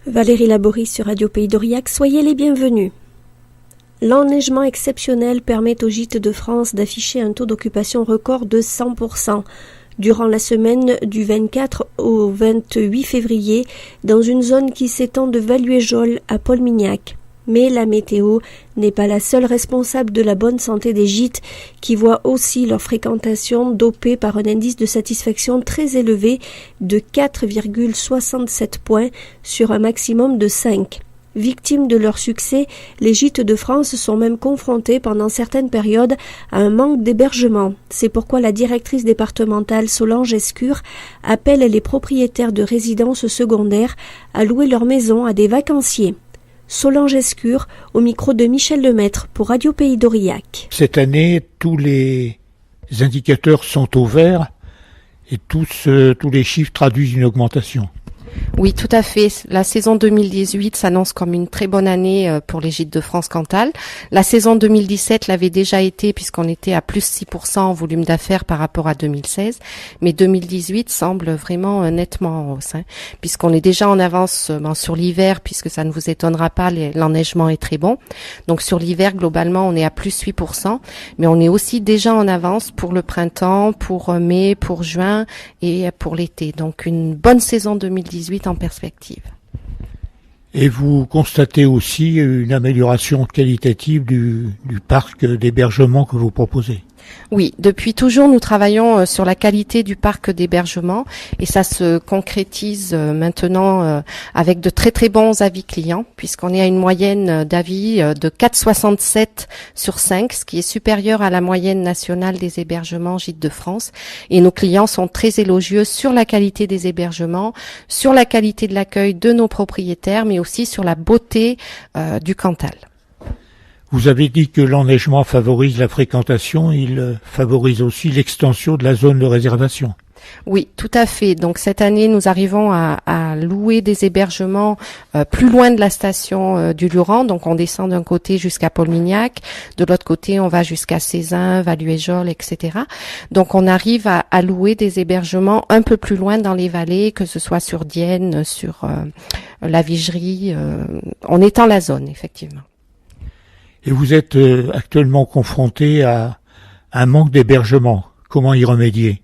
Valérie Laborie sur Radio Pays d'Aurillac, soyez les bienvenus. L'enneigement exceptionnel permet au Gîte de France d'afficher un taux d'occupation record de 100%. Durant la semaine du 24 au 28 février, dans une zone qui s'étend de Valuéjol à Paul-Mignac. Mais la météo n'est pas la seule responsable de la bonne santé des gîtes, qui voient aussi leur fréquentation dopée par un indice de satisfaction très élevé de 4,67 points sur un maximum de 5. Victimes de leur succès, les gîtes de France sont même confrontés pendant certaines périodes à un manque d'hébergement. C'est pourquoi la directrice départementale Solange Escure appelle les propriétaires de résidences secondaires à louer leur maison à des vacanciers. Solange Escure, au micro de Michel Lemaître pour Radio Pays d'Aurillac. Cette année, tous les indicateurs sont au vert et tous les chiffres traduisent une augmentation. Oui, tout à fait. La saison 2018 s'annonce comme une très bonne année pour les Gîtes de France Cantal. La saison 2017 l'avait déjà été puisqu'on était à plus 6% en volume d'affaires par rapport à 2016. Mais 2018 semble vraiment nettement en hausse, puisqu'on est déjà en avance sur l'hiver, puisque ça ne vous étonnera pas, l'enneigement est très bon. Donc sur l'hiver, globalement, on est à plus 8%. Mais on est aussi déjà en avance pour le printemps, pour mai, pour juin et pour l'été. Donc une bonne saison 2018 en perspective. Et vous constatez aussi une amélioration qualitative du parc d'hébergement que vous proposez? Oui, depuis toujours, nous travaillons sur la qualité du parc d'hébergement et ça se concrétise maintenant avec de très très bons avis clients, puisqu'on est à une moyenne d'avis de 4,67 sur 5, ce qui est supérieur à la moyenne nationale des hébergements Gîtes de France. Et nos clients sont très élogieux sur la qualité des hébergements, sur la qualité de l'accueil de nos propriétaires, mais aussi sur la beauté du Cantal. Vous avez dit que l'enneigement favorise la fréquentation, il favorise aussi l'extension de la zone de réservation. Oui, tout à fait. Donc cette année, nous arrivons à louer des hébergements plus loin de la station du Luran. Donc on descend d'un côté jusqu'à Paul-Mignac, de l'autre côté on va jusqu'à Cézanne, Valuéjol, etc. Donc on arrive à louer des hébergements un peu plus loin dans les vallées, que ce soit sur Dienne, sur la Vigerie. On étend la zone, effectivement. Et vous êtes actuellement confronté à un manque d'hébergement. Comment y remédier?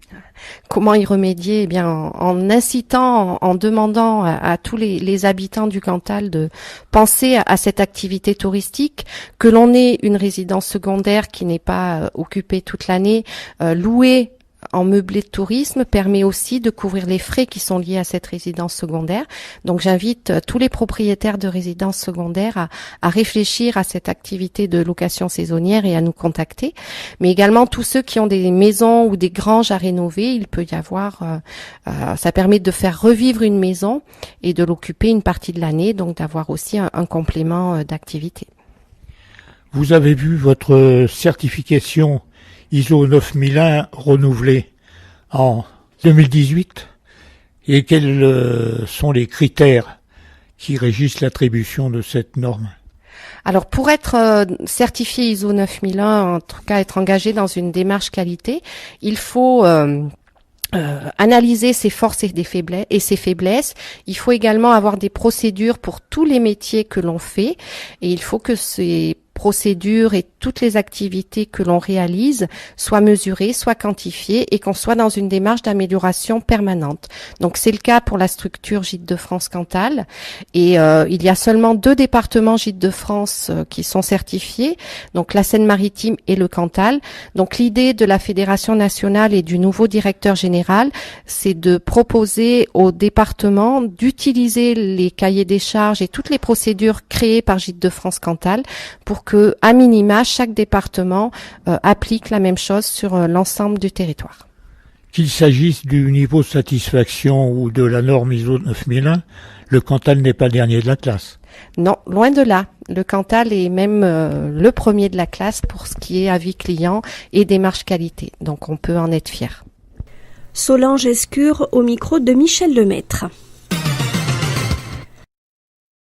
Comment y remédier? Eh bien, en incitant, en demandant à tous les habitants du Cantal de penser à cette activité touristique, que l'on ait une résidence secondaire qui n'est pas occupée toute l'année, louée en meublé de tourisme permet aussi de couvrir les frais qui sont liés à cette résidence secondaire. Donc j'invite tous les propriétaires de résidences secondaires à réfléchir à cette activité de location saisonnière et à nous contacter. Mais également tous ceux qui ont des maisons ou des granges à rénover, il peut y avoir, ça permet de faire revivre une maison et de l'occuper une partie de l'année, donc d'avoir aussi un complément d'activité. Vous avez vu votre certification ISO 9001 renouvelé en 2018 et quels sont les critères qui régissent l'attribution de cette norme? Alors pour être certifié ISO 9001, en tout cas être engagé dans une démarche qualité, il faut analyser ses forces et ses faiblesses. Il faut également avoir des procédures pour tous les métiers que l'on fait et il faut que ces procédures et toutes les activités que l'on réalise soient mesurées, soient quantifiées et qu'on soit dans une démarche d'amélioration permanente. Donc c'est le cas pour la structure Gîtes de France Cantal et il y a seulement 2 départements Gîtes de France qui sont certifiés, donc la Seine-Maritime et le Cantal. Donc l'idée de la Fédération nationale et du nouveau directeur général, c'est de proposer aux départements d'utiliser les cahiers des charges et toutes les procédures créées par Gîtes de France Cantal pour que, à minima, chaque département applique la même chose sur l'ensemble du territoire. Qu'il s'agisse du niveau de satisfaction ou de la norme ISO 9001, le Cantal n'est pas dernier de la classe. Non, loin de là. Le Cantal est même le premier de la classe pour ce qui est avis client et démarche qualité. Donc on peut en être fier. Solange Escure au micro de Michel Lemaître.